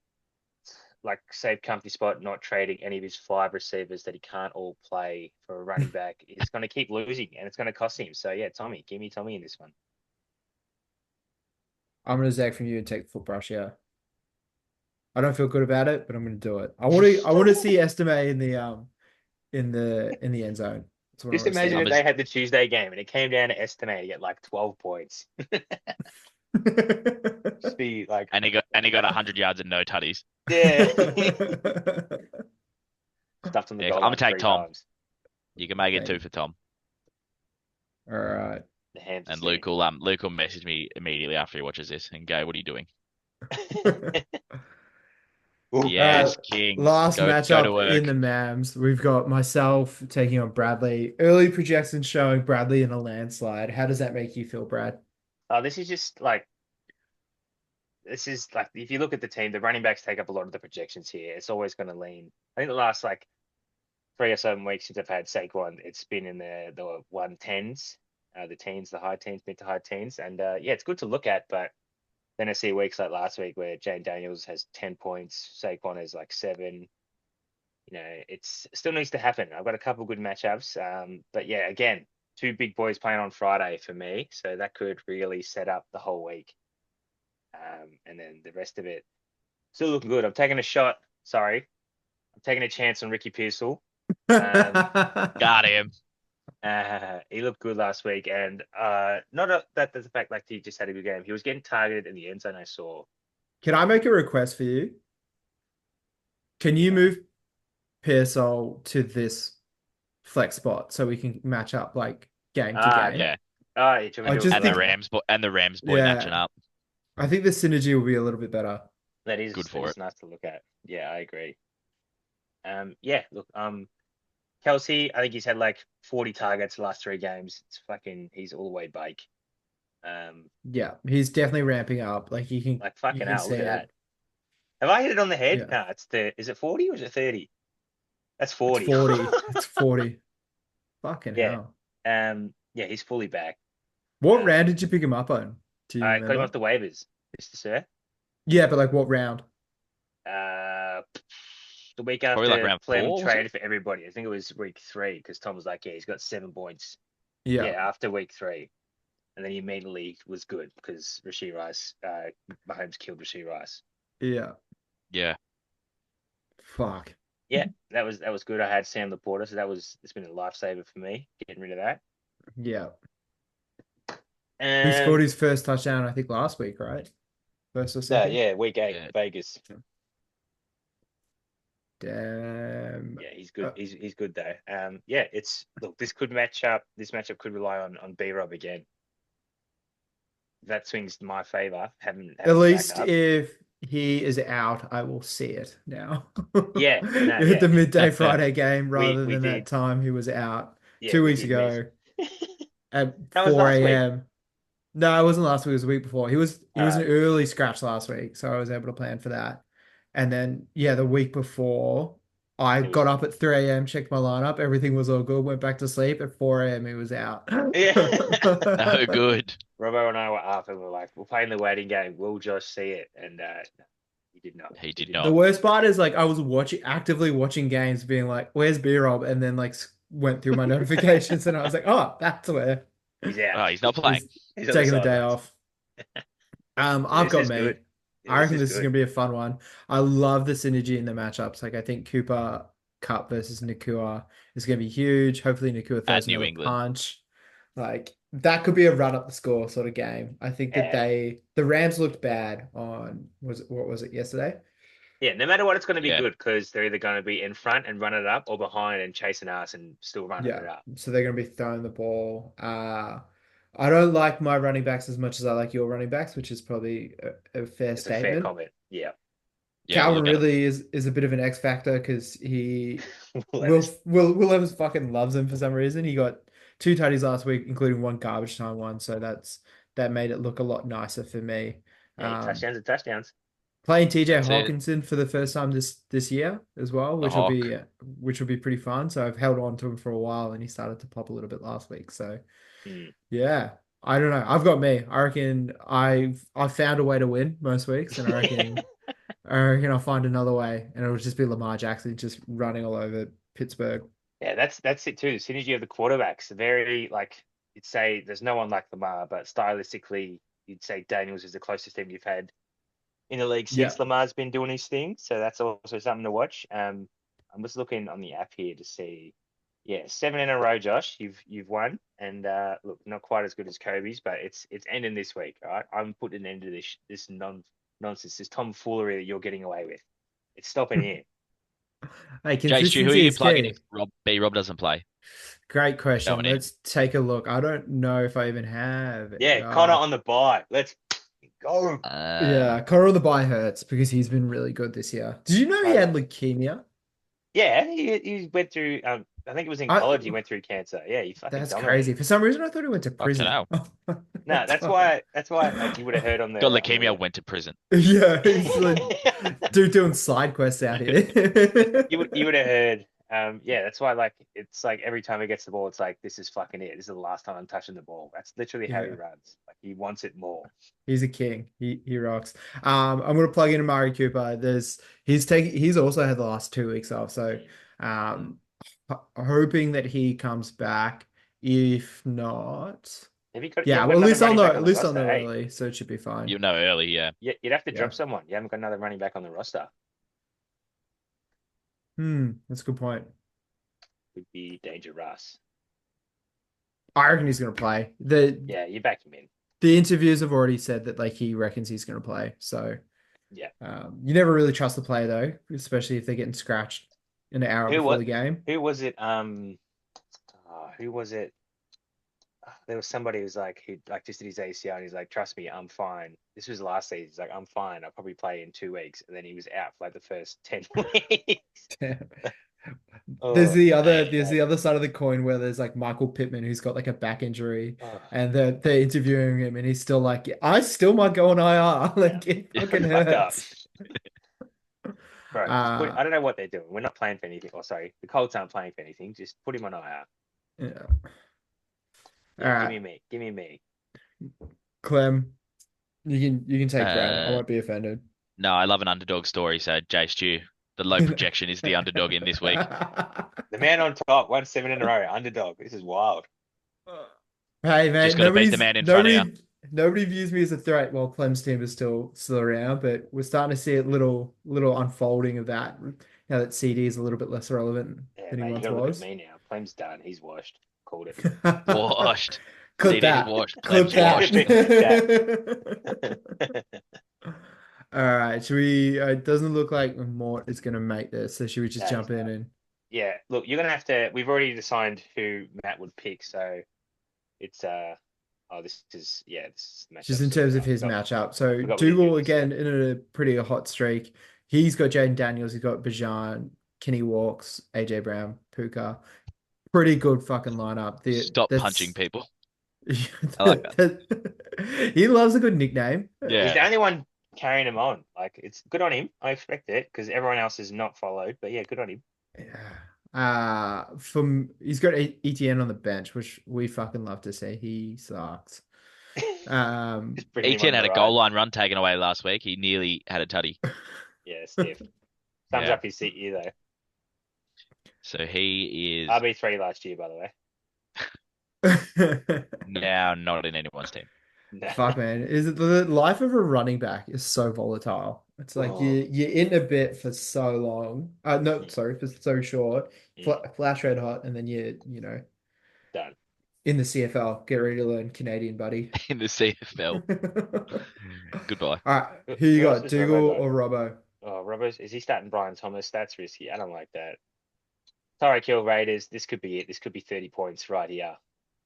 like safe comfy spot, not trading any of his 5 receivers that he can't all play for a running back. He's going to keep losing, and it's going to cost him. So yeah, Tommy, give me Tommy in this one. I'm gonna zag from you and take the foot brush. Yeah. I don't feel good about it, but I'm gonna do it. I want to see Estime in the end zone. That's what I Just want to imagine see. if they had the Tuesday game and it came down to estimate to get like 12 points. Just be like, And he got 100 yards and no tutties. yeah, stuffed on the Yeah, goal I'm gonna line take 3 Tom. times. You can make it Thank 2 for Tom. All right. The hands And Luke will message me immediately after he watches this and go, "What are you doing?" Yes, King. Last Go to matchup in work. the MAMs. We've got myself taking on Bradley. Early projections showing Bradley in a landslide. How does that make you feel, Brad? This is just like if you look at the team, the running backs take up a lot of the projections here. It's always going to lean. I think the last like 3 or 7 weeks since I've had Saquon, it's been in the 110s, the teens, the high teens, mid to high teens, and yeah, it's good to look at. But then I see weeks like last week where Jane Daniels has 10 points, Saquon has like 7. It's still needs to happen. I've got a couple good matchups, but yeah, again, 2 big boys playing on Friday for me, so that could really set up the whole week. And then the rest of it still looking good. I'm taking a shot. Sorry, I'm taking a chance on Ricky Pearsall. Got him. He looked good last week, and not that the fact like he just had a good game. He was getting targeted in the end zone. I saw. Can I make a request for you? Can you move Pearsall to this flex spot so we can match up like game to game? Yeah. You told me I to do just it And think- the Rams boy Yeah. matching up. I think the synergy will be a little bit better. that is Good that for is it. nice to look at. Yeah, I agree. Yeah, look, Kelsey, I think he's had like 40 targets the last 3 games. He's all the way bake. Yeah, he's definitely ramping up. Like you can, Like you fucking can hell, look see at it. that. Have I hit it on the head? Yeah. No, is it 40 or is it 30? That's It's 40. 40. It's 40. Fucking Yeah. hell. Yeah, he's fully back. What round did you pick him up on? Do you I got him remember? off the waivers, Mr. Sir. Yeah, but like what round? The week Probably after like round Clem 4, was it? traded for everybody. I think it was week 3 because Tom was like, yeah, he's got 7 points. Yeah. Yeah, after week 3, and then he immediately was good because Rasheed Rice, Mahomes killed Rasheed Rice. Yeah. Yeah. Fuck. Yeah, that was good. I had Sam Laporta, so it's been a lifesaver for me getting rid of that. Yeah. He scored Um, his first touchdown, I think, last week, right? First or no, second? yeah, week 8, Yeah. Vegas. Damn. Yeah, he's good. He's good though. Yeah, it's look. This could match up. This matchup could rely on B Rob again. That swings in my favor. Having At having a least backup. if he is out, I will see it now. Yeah, no, At yeah. the midday Friday game We rather we than that did. time he was out Yeah, 2 we weeks did miss. ago at That was 4 last week. a.m. No, it wasn't last week, it was the week before. He was an Uh, early scratch last week, so I was able to plan for that. And then yeah, the week before, I it was got up at 3 a.m., checked my lineup, everything was all good, went back to sleep. At 4 a.m. he was out. yeah. No good. Robbo and I were up and we're like, we're playing the waiting game. Will Josh see it? And he did not. He He did did The not. not. worst part is like I was actively watching games, being like, "Where's B-Rob?" And then like went through my notifications, and I was like, "Oh, that's where He's out. Oh, he's not playing. he's He's on the taking the day sidelines. off." Yeah, I've this got is me. good. Yeah, I this reckon is this is good. gonna be a fun one. I love the synergy in the matchups. Like I think Cooper Cup versus Nakua is gonna be huge. Hopefully Nakua At throws New another England. punch. Like that could be a run up the score sort of game. I think that Yeah. the Rams looked bad on what was it yesterday? Yeah, no matter what, it's going to be Yeah. good because they're either going to be in front and run it up or behind and chasing us and still running Yeah, it up. so they're going to be throwing the ball. I don't like my running backs as much as I like your running backs, which is probably a fair It's a fair statement. comment. Yeah. Yeah, Calvin look at him. really is a bit of an X factor because he Levis. Will Evans fucking loves him for some reason. He got 2 tutties last week, including one garbage time one, so that made it look a lot nicer for me. Yeah, Um, touchdowns are touchdowns. Playing TJ That's it. Hawkinson for the first time this year as well, The Hawk. which will be pretty fun. So I've held on to him for a while, and he started to pop a little bit last week. So Hmm. yeah, I don't know. I've got me. I reckon I've found a way to win most weeks, and I reckon I'll find another way, and it'll just be Lamar Jackson just running all over Pittsburgh. Yeah, that's it too. The synergy of the quarterbacks. Very like you'd say there's no one like Lamar, but stylistically you'd say Daniels is the closest team you've had in the league Yeah, since Lamar's been doing his thing. So that's also something to watch. I'm just looking on the app here to see. Yeah, 7 in a row, Josh. You've won, and look, not quite as good as Kobe's, but it's ending this week. All right, I'm putting an end to this nonsense, this tomfoolery that you're getting away with. It's stopping here. hey, Jay Stu, who are consistency you is plugging key. if Rob doesn't play? Great question. Going in. Let's take a look. I don't know if I even have it. Yeah, Connor on the bye. Let's go. Yeah, Connor on the bye hurts because he's been really good this year. Did you know he Bro. had leukemia? Yeah, he went through. I think it was in I college. He went through cancer. Yeah, he fucking That's dominated. crazy. For some reason, I thought he went to Fucking prison. hell. No, That's that's why. why. That's why. Like you would have heard on Got the leukemia, went to prison. Yeah, he's like dude doing side quests out here. you would have heard. Yeah, that's why. Like it's like every time he gets the ball, it's like this is fucking it. This is the last time I'm touching the ball. That's literally how he Yeah, runs. Like he wants it more. he's a king. He rocks. I'm gonna plug in Amari Cooper. He's also had the last 2 weeks off, so Mm. um, hoping that he comes back. If not, You yeah, haven't got well, at another least running back on the I'll roster. know Hey, early, so it should be fine. You know early, yeah. you'd have to Yeah. drop someone. You haven't got another running back on the roster. That's a good point. Would be dangerous. I reckon he's gonna play. Yeah, you back him in. The interviews have already said that like he reckons he's gonna play. So Yeah. you never really trust the player though, especially if they're getting scratched an hour Who before what? the game. Who was it? Who was it? There was somebody who was like he like just did his ACL and he's like, trust me, I'm fine. This was last season. He's like, I'm fine. I'll probably play in 2 weeks, and then he was out for like the first 10 weeks. There's Oh, there's mate. the other side of the coin where there's like Michael Pittman who's got like a back injury Oh, and they're interviewing him and he's still like, I still might go on IR. yeah. Like it Yeah. fucking Fuck up, hurts. bro. Just put. Uh I don't know what they're doing. We're not playing for anything. Oh, sorry, the Colts aren't playing for anything. Just put him on IR. yeah. All Yeah, give right, me me. Give me me. Clem, you can take Brad. I Uh, won't be offended. no, I love an underdog story, so Jay Stu, the low projection is the underdog in this week. The man on top, won 7 in a row, underdog. This is wild. Hey, Just mate, got to beat the man in front of you. nobody views me as a threat while Clem's team is still around, but we're starting to see a little unfolding of that now that CD is a little bit less relevant Yeah, than he mate, you once gotta look at was. me now. Clem's done. He's washed. Called it. Washed. Clip CD's that. washed. Clip Clem's that. washed. All right, should we? It doesn't look like Mort is going to make this, so should we just No, he's jump in not. and Yeah, look, you're gonna have to. We've already decided who Matt would pick, so it's Oh, this just matchup in terms sorted. of his matchup? So Forgot we didn't do Dougal this yet. again in a pretty hot streak. He's got Jaden Daniels, he's got Bajan, Kenny Walks, AJ Brown, Puka. Pretty good fucking lineup. Stop punching That's people. I like that. he loves a good nickname. He's Yeah. the only one carrying him on. Like it's good on him. I expect it because everyone else is not followed. But yeah, good on him. From he's got ETN on the bench, which we fucking love to see. He sucks. Just bringing him ETN on had the a goal ride. line run taken away last week. He nearly had a tutty. Yeah, stiff. Thumbs Yeah. up his seat here though. So he is RB3 last year, by the way. now not in anyone's team. No. Fuck man, is it the life of a running back is so volatile. It's like Oh. you're in a bit for so long. No, sorry, for so short. Flash red hot, and then you know Done. in the CFL, get ready to learn Canadian, buddy. In the CFL. Goodbye. All right, who you else got, is Dougal Robbo got? or Robbo? Oh, Roberts, is he starting Brian Thomas? That's risky. I don't like that. Tyreek Hill Raiders. This could be it. This could be 30 points right here.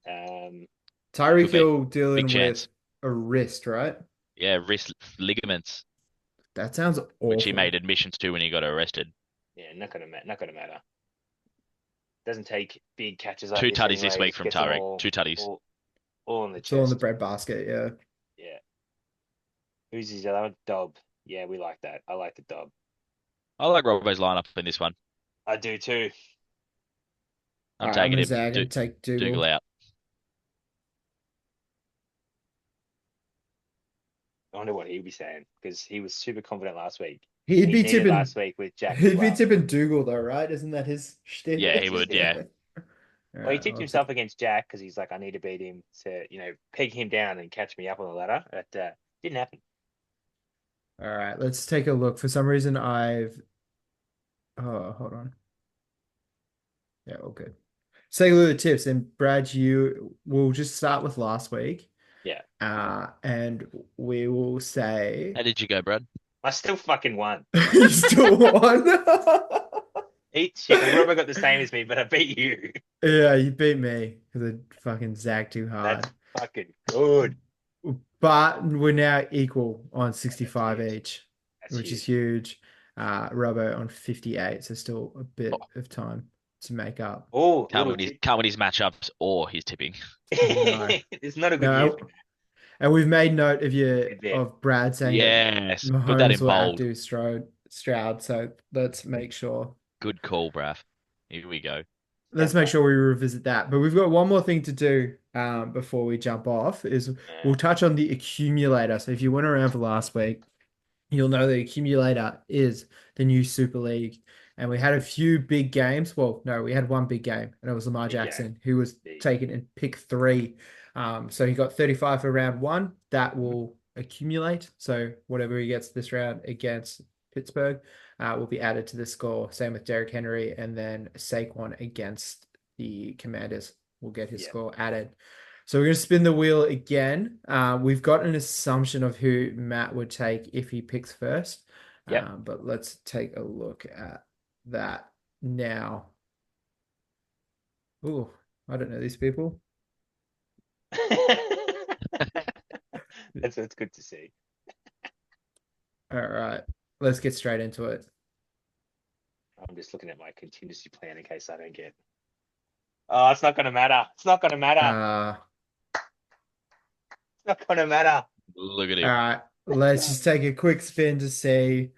Tyreek Could be. Hill Big dealing chance. with a wrist, right? Yeah, wrist ligaments, That sounds which he awful. made admissions to when he got arrested. Yeah, not gonna matter. Doesn't take big catches like Two this tutties this anyways. week from Gets them Tarek. Two tutties. all in the It's all in the chest. breadbasket, yeah. Yeah. Who's his other one? Dob. Yeah, we like that. I like the Dob. I like Robbo's lineup in this one. I do too. I'm All right, I'm taking gonna him. zag and take Dougal Dougal. out. I wonder what he'll be saying because he was super confident last week. He'd He be needed tipping. last week with Jack as He'd be well. tipping Dougal though, right? Isn't that his shtick? Yeah, he would. Yeah. All Well, he right, tipped himself against Jack because he's like, I need to beat him to, peg him down and catch me up on the ladder. But didn't happen. all right, let's take a look. For some reason, oh, hold on. Yeah, all good. Let's take a look at the tips. And Brad, we'll just start with last week. Yeah. And we will say How did you go, Brad? I still fucking won. you still won. Eat shit. Well, Robert got the same as me, but I beat you. Yeah, you beat me because I fucking zagged too hard. That's fucking good. But we're now equal on 65 huge. each, That's which is huge. huge. Robbo on 58, so still a bit of time to make up. Oh, Can't win his matchups or his tipping. No. It's not a good No, year. and we've made note of Good bit. of Brad saying that Yes, put that in Mahomes will bold. outdo Stroud, so let's make sure. Good call, Brav. Here we go. Let's make sure we revisit that. But we've got one more thing to do before we jump off is we'll touch on the accumulator. So if you went around for last week, you'll know the accumulator is the new Super League. And we had a few big games. Well, no, we had one big game, and it was Lamar Jackson, who was taken in pick 3. So he got 35 for round 1. That will accumulate. So whatever he gets this round against Pittsburgh will be added to the score. Same with Derrick Henry, and then Saquon against the Commanders will get his score added. So we're going to spin the wheel again. We've got an assumption of who Matt would take if he picks first. But let's take a look at that now. Oh, I don't know these people. That's good to see. All right, let's get straight into it. I'm just looking at my contingency plan in case I don't get. Oh, it's not going to matter. It's not going to matter. It's not going to matter. Look at him. All right, let's just take a quick spin to see.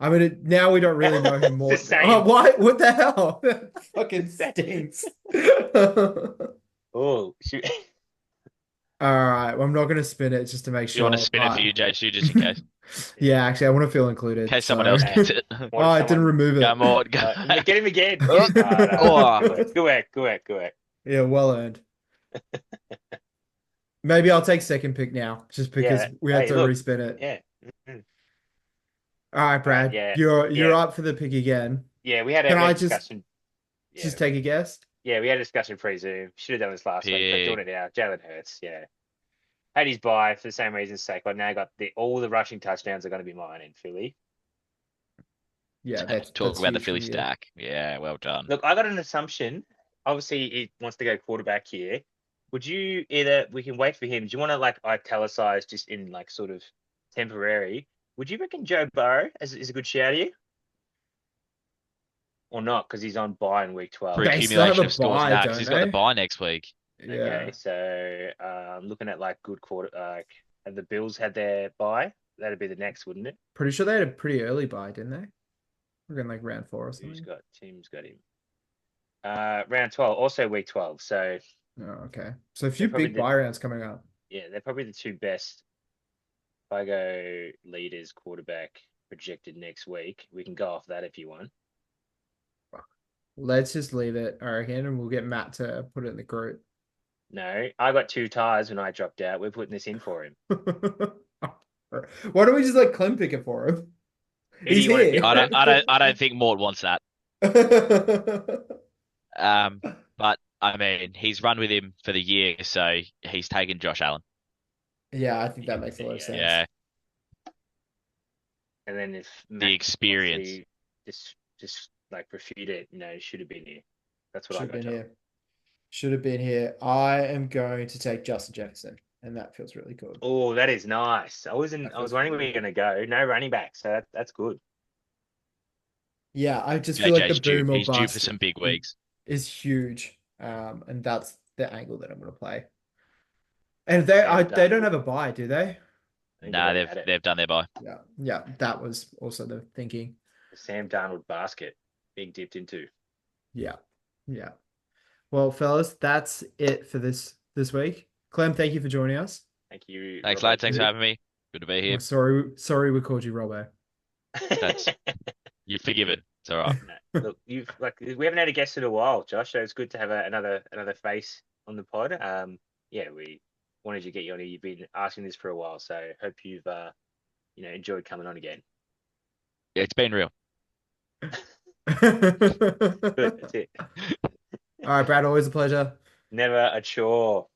Now we don't really know who more. Oh, why? What the hell? That fucking stinks. Oh, shoot. All right, well, I'm not going to spin it just to make sure. You want to spin it for you, JSU, just in case? Yeah, actually, I want to feel included. In case someone else gets it. Oh, I didn't remove it. Come on, Get him again. Oh. Good work. Yeah, well earned. Maybe I'll take second pick now, just because Yeah. we had Hey, to look. respin it. Yeah. Mhm. All right, All right. Brad, Yeah. you're Yeah. up for the pick again. Yeah. Can We had I a discussion. Yeah. just take a guess? Yeah. We had a discussion pre-Zoom. Should have done this last week, but doing Pick. it now. Jalen Hurts. Yeah. Had his bye for the same reasons. Saquon now got all the rushing touchdowns are going to be mine in Philly. Yeah, Talk that's about the huge Philly from you. stack. Yeah, well done. Look, I got an assumption. Obviously, it wants to go quarterback here. Would you either we can wait for him? Do you want to like italicize just in like sort of temporary? Would you reckon Joe Burrow is a good shout here or not? Because he's on bye in week For 12. They still have a accumulation of scores, bye, nah, because don't he's got the they? bye next week. Okay, Yeah, so looking at like good quarter, like have the Bills had their bye? That'd be the next, wouldn't it? pretty sure they had a pretty early bye, didn't they? We're going like round 4 or something. Team's got him? Round 12, also week 12. So Oh, okay. So a they're few probably big the buy rounds coming up. yeah they're probably the two best. If I go leaders quarterback projected next week, we can go off that if you want. Let's just leave it, I reckon, and we'll get Matt to put it in the group. No, I got two ties when I dropped out. We're putting this in for him. Why don't we just let Clem pick it for him? Who do He's you want to pick, here. Clem? I don't think Mort wants that. But I mean, he's run with him for the year, so he's taken Josh Allen. Yeah, I think that Yeah, makes a there lot you of go. sense. Yeah, And then if the Matt experience. obviously just like refute it, should have been here. That's what I Should have got been to tell him. here. Should have been here. I am going to take Justin Jefferson, and that feels really good. Oh, that is nice. I That was feels wondering where really you're good. gonna go. No running back, so that's good. Yeah, I just feel like the JJ's due. boom or He's due for bust some big weeks. is huge. And that's the angle that I'm going to play. And Sam they don't Darnold. have a buy, do they? I think they've Nah, already had it. they've done their bye. Yeah, yeah, that was also the thinking. The Sam Darnold basket being dipped into. Yeah, yeah. Well, fellas, that's it for this week. Clem, thank you for joining us. Thank you, Thanks, Robbo. lad. Thanks for having me. Good to be Oh, here. sorry, we called you Robbo. That's You're forgiven. It's all right. No, look, we haven't had a guest in a while, Josh. So it's good to have another face on the pod. Yeah, we wanted to get you on here. You've been asking this for a while, so hope you've enjoyed coming on again. It's been real. Good, that's it. All right, Brad, always a pleasure. Never a chore.